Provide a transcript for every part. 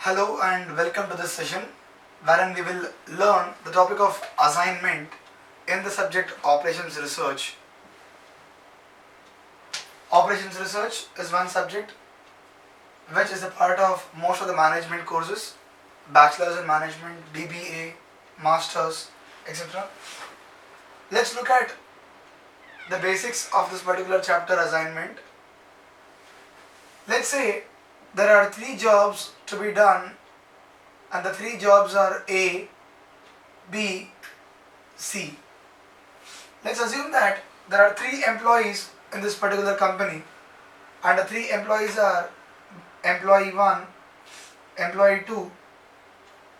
Hello and welcome to this session wherein we will learn the topic of assignment in the subject operations research. Operations research is one subject which is a part of most of the management courses, bachelor's in management, BBA, masters, etc. Let's look at the basics of this particular chapter assignment. Let's say there are three jobs to be done and the three jobs are A, B, C. Let's assume that there are three employees in this particular company and the three employees are employee 1, employee 2,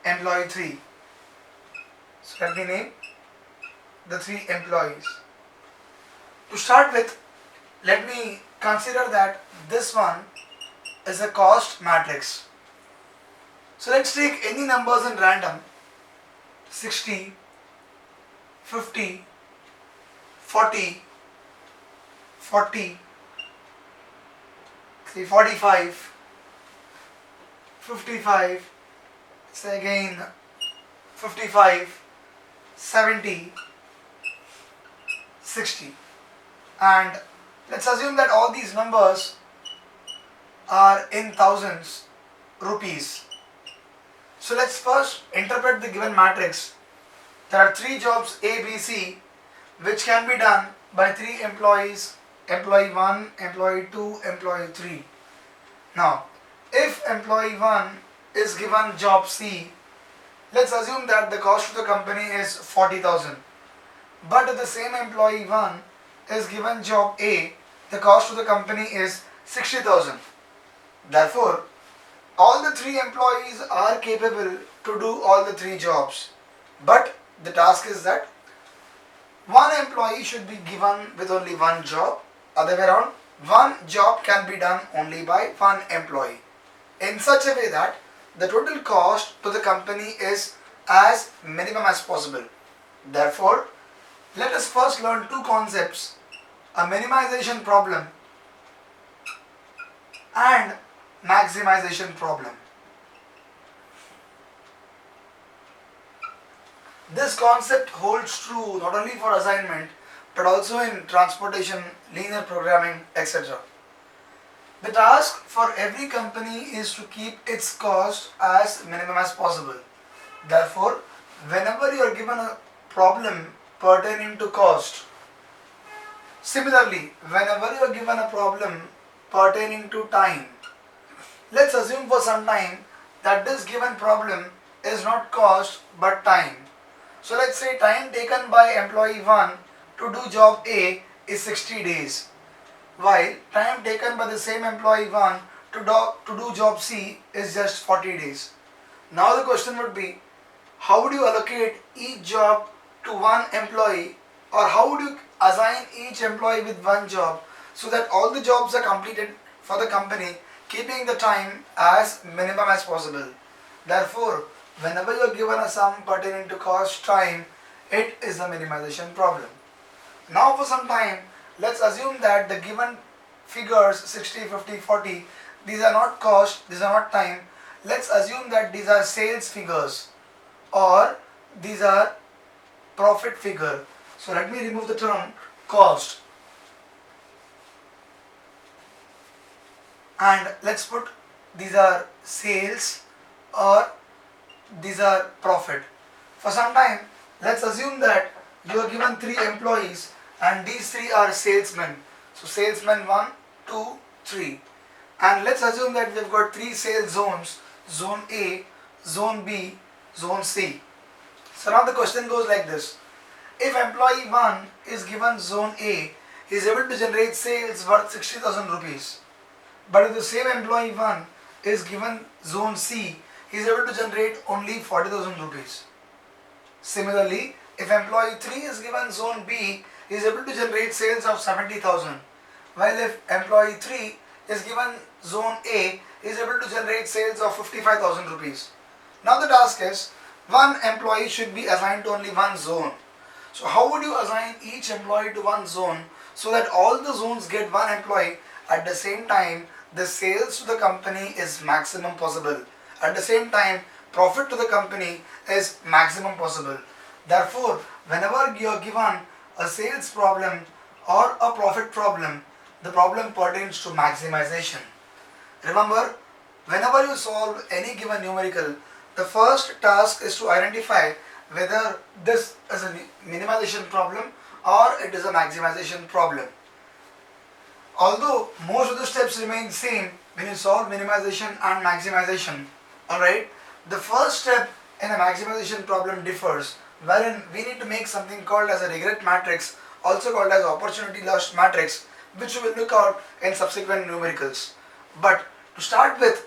employee 3. So let me name the three employees. To start with, let me consider that this one is a cost matrix. So let's take any numbers in random: 60, 50, 40, 40, 45, 55, say again 55, 70, 60. And let's assume that all these numbers are in thousands rupees. So let's first interpret the given matrix. There are three jobs A, B, C which can be done by three employees: employee 1, employee 2, employee 3. Now, if employee 1 is given job C, let's assume that the cost to the company is 40,000. But if the same employee 1 is given job A, the cost to the company is 60,000. Therefore, all the three employees are capable to do all the three jobs. But the task is that one employee should be given with only one job. Other way around, one job can be done only by one employee, in such a way that the total cost to the company is as minimum as possible. Therefore, let us first learn two concepts: a minimization problem and maximization problem. This concept holds true not only for assignment but also in transportation, linear programming, etc. The task for every company is to keep its cost as minimum as possible. Therefore, whenever you are given a problem pertaining to cost, similarly, whenever you are given a problem pertaining to time, let's assume for some time that this given problem is not cost but time. So let's say time taken by employee 1 to do job A is 60 days, while time taken by the same employee 1 to do job C is just 40 days. Now the question would be, how would you allocate each job to one employee, or how would you assign each employee with one job so that all the jobs are completed for the company, keeping the time as minimum as possible. Therefore, whenever you are given a sum pertaining to cost, time, it is a minimization problem. Now for some time, let's assume that the given figures 60, 50, 40, these are not cost, these are not time. Let's assume that these are sales figures or these are profit figure. So let me remove the term cost and let's put these are sales or these are profit. For some time, let's assume that you are given three employees and these three are salesmen. So salesman 1, 2, 3. And let's assume that we've got three sales zones: zone A, zone B, zone C. So now the question goes like this: if employee 1 is given zone A, he is able to generate sales worth 60,000 rupees. But if the same employee 1 is given zone C, he is able to generate only 40,000 rupees. Similarly, if employee 3 is given zone B, he is able to generate sales of 70,000. While if employee 3 is given zone A, he is able to generate sales of 55,000 rupees. Now the task is, one employee should be assigned to only one zone. So how would you assign each employee to one zone so that all the zones get one employee? At the same time, the sales to the company is maximum possible At the same time, profit to the company is maximum possible. Therefore, whenever you are given a sales problem or a profit problem, the problem pertains to maximization. Remember, whenever you solve any given numerical, the first task is to identify whether this is a minimization problem or it is a maximization problem. Although most of the steps remain same when you solve minimization and maximization, alright, the first step in a maximization problem differs, wherein we need to make something called as a regret matrix, also called as opportunity lost matrix, which we will look out in subsequent numericals. But to start with,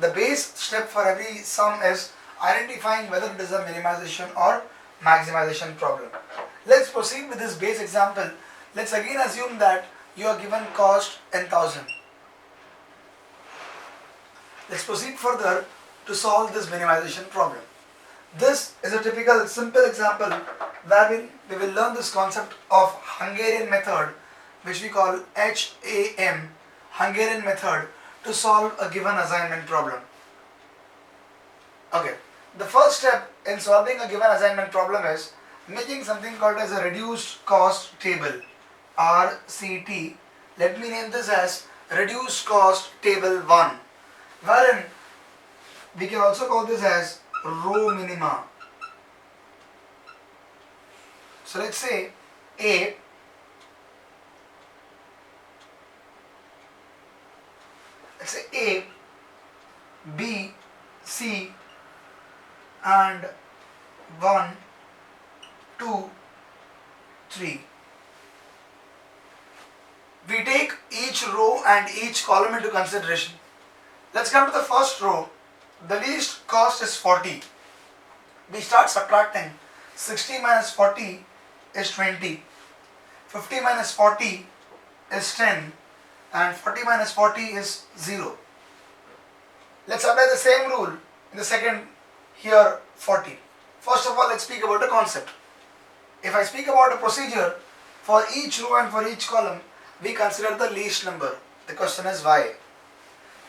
the base step for every sum is identifying whether it is a minimization or maximization problem. Let's proceed with this base example. Let's again assume that you are given cost in 1000. Let's proceed further to solve this minimization problem. This is a typical simple example wherein we will learn this concept of Hungarian method, which we call HAM, Hungarian method, to solve a given assignment problem. Okay, the first step in solving a given assignment problem is making something called as a reduced cost table, RCT. Let me name this as reduced cost table 1, wherein we can also call this as row minima. So let's say A, B, C and 1, 2, 3. We take each row and each column into consideration. Let's come to the first row. The least cost is 40. We start subtracting. 60 minus 40 is 20. 50 minus 40 is 10. And 40 minus 40 is 0. Let's apply the same rule in the second, here 40. First of all, let's speak about the concept. If I speak about a procedure, for each row and for each column, we consider the least number. The question is why?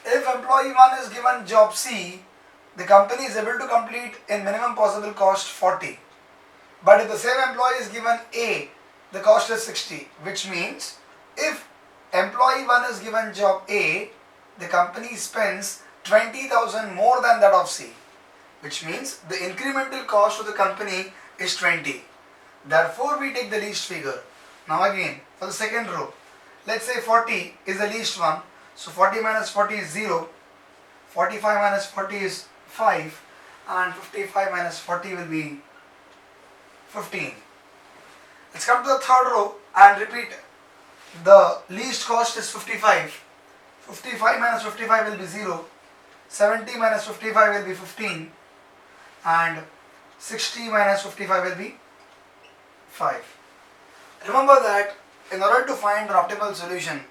If employee 1 is given job C, the company is able to complete in minimum possible cost 40. But if the same employee is given A, the cost is 60, which means if employee 1 is given job A, the company spends 20,000 more than that of C, which means the incremental cost to the company is 20. Therefore, we take the least figure. Now again, for the second row, let's say 40 is the least one. So 40 minus 40 is 0, 45 minus 40 is 5, and 55 minus 40 will be 15. Let's come to the third row and repeat. The least cost is 55. 55 minus 55 will be 0, 70 minus 55 will be 15, and 60 minus 55 will be 5. Remember that in order to find an optimal solution,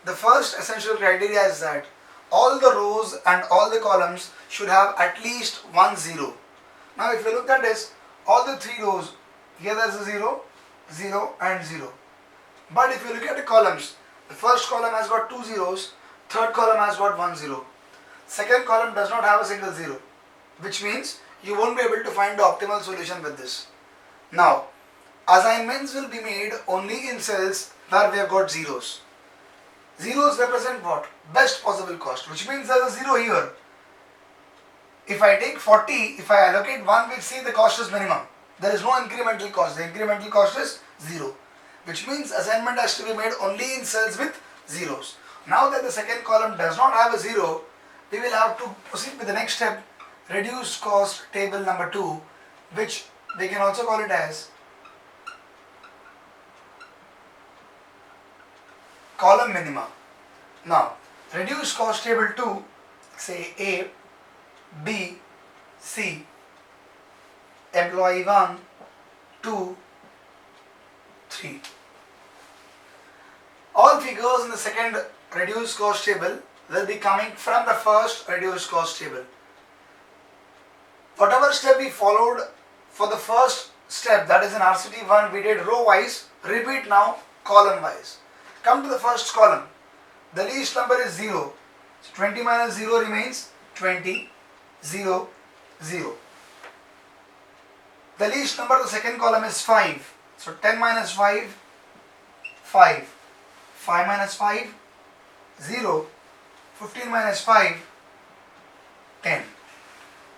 the first essential criteria is that all the rows and all the columns should have at least one 0. Now if you look at this, all the 3 rows, here there is a 0, 0 and 0. But if you look at the columns, the first column has got 2 zeros, third column has got 1 0. Second column does not have a single 0, which means you won't be able to find the optimal solution with this. Now, assignments will be made only in cells where we have got zeros. Zeros represent what? Best possible cost, which means there is a 0 here. If I take 40, if I allocate 1 with C, the cost is minimum. There is no incremental cost. The incremental cost is 0, which means assignment has to be made only in cells with zeros. Now that the second column does not have a 0, we will have to proceed with the next step, reduced cost table number 2, which we can also call it as column minima. Now, reduced cost table 2, say A, B, C, employee 1, 2, 3. All figures in the second reduced cost table will be coming from the first reduced cost table. Whatever step we followed for the first step, that is in RCT1, we did row wise, repeat now column wise. Come to the first column. The least number is 0. So 20 minus 0 remains 20. 0, 0. The least number of the second column is 5. So 10 minus 5, 5. 5 minus 5, 0. 15 minus 5, 10.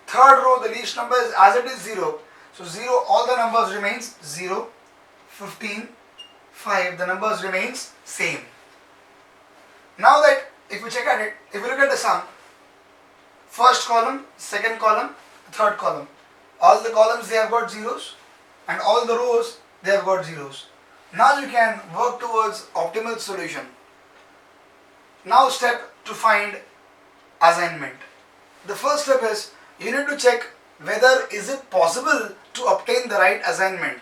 Third row, the least number is as it is 0. So 0, all the numbers remains 0. 15, 5, the numbers remains same. Now that if we check at it, if we look at the sum, first column, second column, third column, all the columns they have got zeros and all the rows they have got zeros. Now you can work towards optimal solution. Now step to find assignment. The first step is you need to check whether is it possible to obtain the right assignment,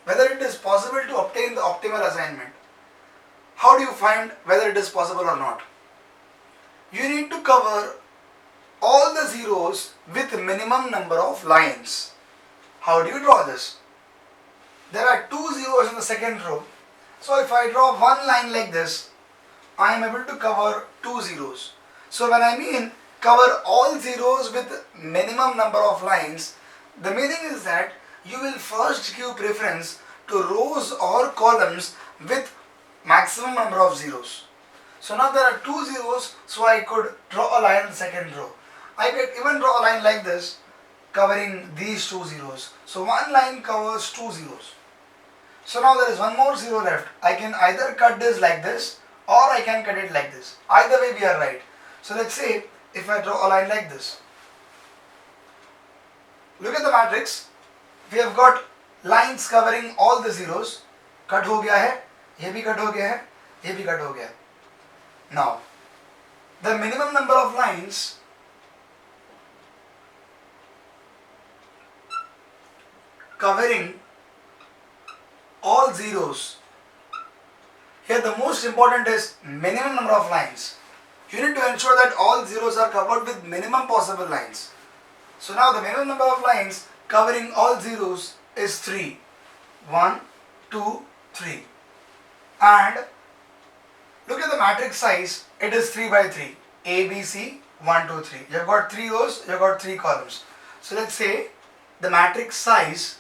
whether it is possible to obtain the optimal assignment. How do you find whether it is possible or not? You need to cover all the zeros with minimum number of lines. How do you draw this? There are 2 zeros in the second row. So if I draw one line like this, I am able to cover 2 zeros. So when I mean cover all zeros with minimum number of lines, the meaning is that you will first give preference to rows or columns with maximum number of zeros. So now there are 2 zeros, so I could draw a line in the second row. I could even draw a line like this covering these 2 zeros. So one line covers 2 zeros. So now there is one more zero left. I can either cut this like this or I can cut it like this. Either way we are right. So let's say if I draw a line like this. Look at the matrix. We have got lines covering all the zeros. Cut हो गया है, ये भी cut हो गया है, ये भी cut हो गया. Now, the minimum number of lines covering all zeros. Here the most important is minimum number of lines. You need to ensure that all zeros are covered with minimum possible lines. So now the minimum number of lines covering all zeros is 3. 1, 2, 3. And look at the matrix size, it is 3 by 3. A, B, C, 1, 2, 3. You have got 3 rows, you have got 3 columns. So let's say the matrix size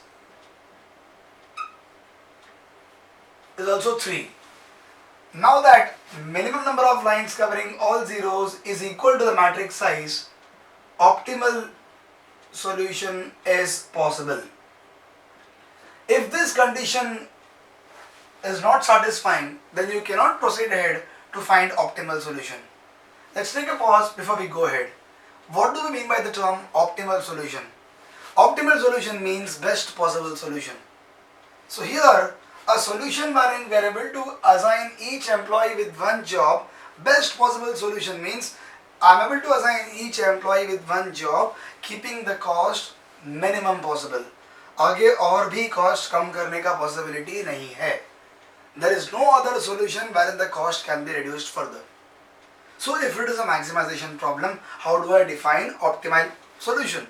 is also 3. Now that minimum number of lines covering all zeros is equal to the matrix size, optimal solution is possible. If this condition is not satisfying, then you cannot proceed ahead to find optimal solution. Let's take a pause before we go ahead. What do we mean by the term optimal solution? Optimal solution means best possible solution. So here, a solution wherein we are able to assign each employee with one job. Best possible solution means I am able to assign each employee with one job keeping the cost minimum possible. आगे और भी cost कम करने का possibility नहीं है. There is no other solution wherein the cost can be reduced further. So if it is a maximization problem, how do I define optimal solution?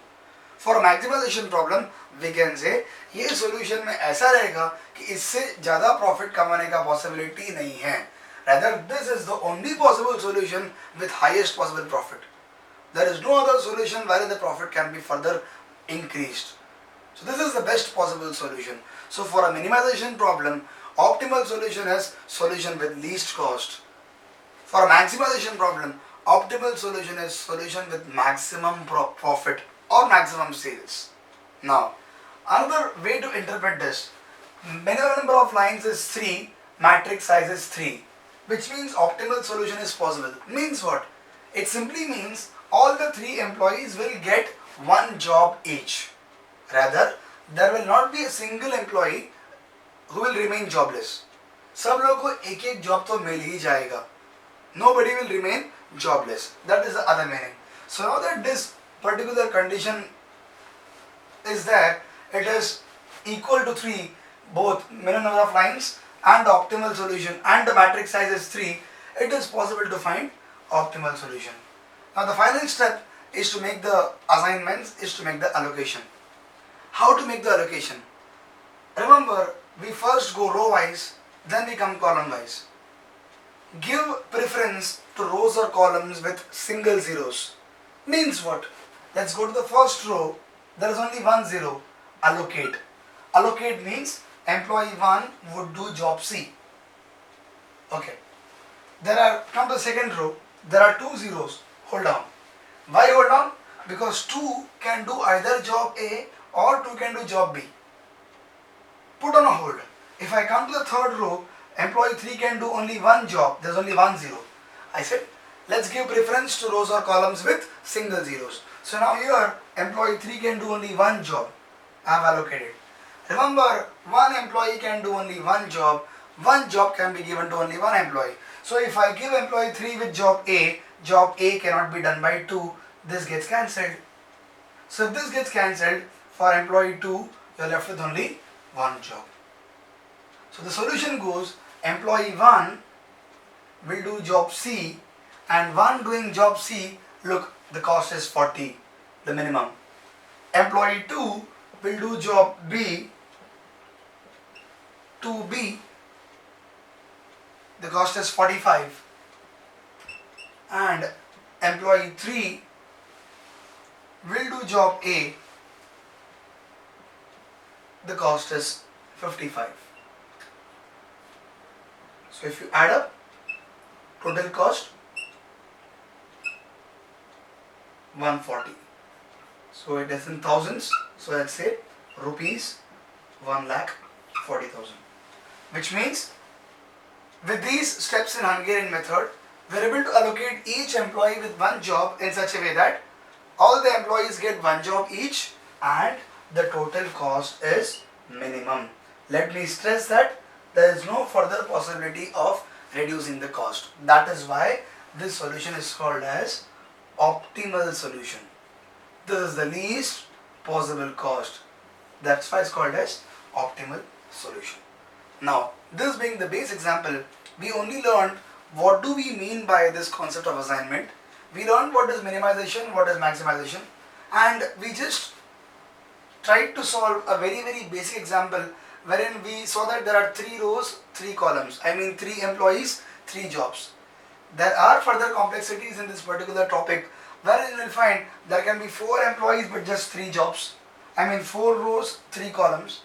For a maximization problem, we can say ये solution में ऐसा रहेगा कि इससे ज़्यादा profit कमाने का possibility नहीं है. Rather, this is the only possible solution with highest possible profit. There is no other solution wherein the profit can be further increased. So this is the best possible solution. So for a minimization problem, optimal solution is solution with least cost. For a maximization problem, optimal solution is solution with maximum profit or maximum sales. Now, another way to interpret this, minimum number of lines is 3, matrix size is 3, which means optimal solution is possible. Means what? It simply means all the 3 employees will get one job each. Rather, there will not be a single employee who will remain jobless. सब लोगों को एक एक job तो मिल ही जाएगा. Nobody will remain jobless. That is the other meaning. So now that this particular condition is there, it is equal to 3, both minimum number of lines and the optimal solution, and the matrix size is 3, it is possible to find optimal solution. Now the final step is to make the assignments, is to make the allocation. How to make the allocation? Remember, we first go row wise, then we come column wise. Give preference to rows or columns with single zeros. Means what? Let's go to the first row. There is only one zero. Allocate. Allocate means employee 1 would do job C. Okay. Come to the second row. There are two zeros. Hold on. Why hold on? Because 2 can do either job A or 2 can do job B. Put on a hold. If I come to the third row, employee 3 can do only one job. There's only one zero. I said, let's give preference to rows or columns with single zeros. So now here, employee 3 can do only one job. I have allocated. Remember, one employee can do only one job. One job can be given to only one employee. So if I give employee 3 with job A cannot be done by 2. This gets cancelled. So if this gets cancelled, for employee 2, you are left with only one job. So the solution goes, employee 1 will do job C, and 1 doing job C, look, the cost is 40, the minimum. Employee 2 will do job B, 2B, the cost is 45. And employee 3 will do job A, the cost is 55. So if you add up total cost 140. So it is in thousands. So let's say rupees 1,40,000. Which means with these steps in Hungarian method, we are able to allocate each employee with one job in such a way that all the employees get one job each and the total cost is minimum. Let me stress that there is no further possibility of reducing the cost. That is why this solution is called as optimal solution. This is the least possible cost. That's why it's called as optimal solution. Now, this being the base example, we only learned what do we mean by this concept of assignment. We learned what is minimization, what is maximization, and we just tried to solve a very basic example wherein we saw that there are 3 rows, 3 columns. I mean 3 employees, 3 jobs. There are further complexities in this particular topic wherein you will find there can be 4 employees but just 3 jobs. I mean 4 rows, 3 columns,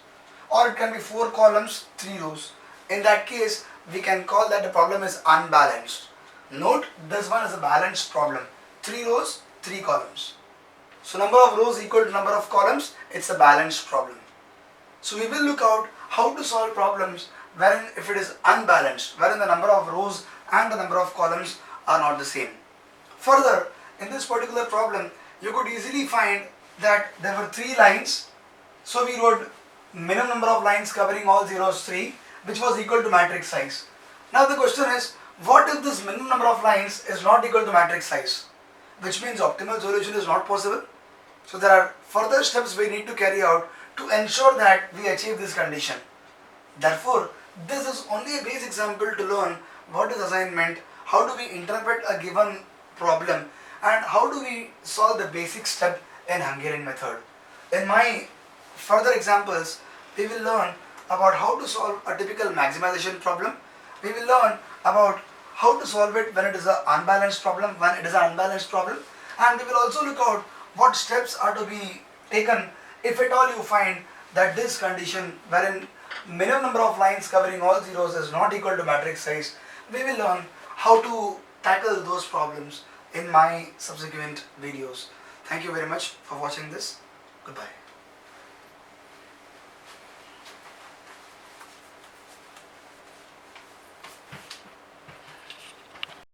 or it can be 4 columns, 3 rows. In that case, we can call that the problem is unbalanced. Note, this one is a balanced problem. 3 rows, 3 columns. So number of rows equal to number of columns, it's a balanced problem. So we will look out how to solve problems wherein if it is unbalanced, wherein the number of rows and the number of columns are not the same. Further, in this particular problem, you could easily find that there were 3 lines. So we wrote minimum number of lines covering all zeros 3, which was equal to matrix size. Now the question is, what if this minimum number of lines is not equal to matrix size? Which means optimal solution is not possible. So there are further steps we need to carry out to ensure that we achieve this condition. Therefore, this is only a base example to learn what is assignment, how do we interpret a given problem, and how do we solve the basic step in Hungarian method. In my further examples, we will learn about how to solve a typical maximization problem. We will learn about how to solve it when it is an unbalanced problem, and we will also look out what steps are to be taken if at all you find that this condition wherein minimum number of lines covering all zeros is not equal to matrix size. We will learn how to tackle those problems in my subsequent videos. Thank you very much for watching this. Goodbye.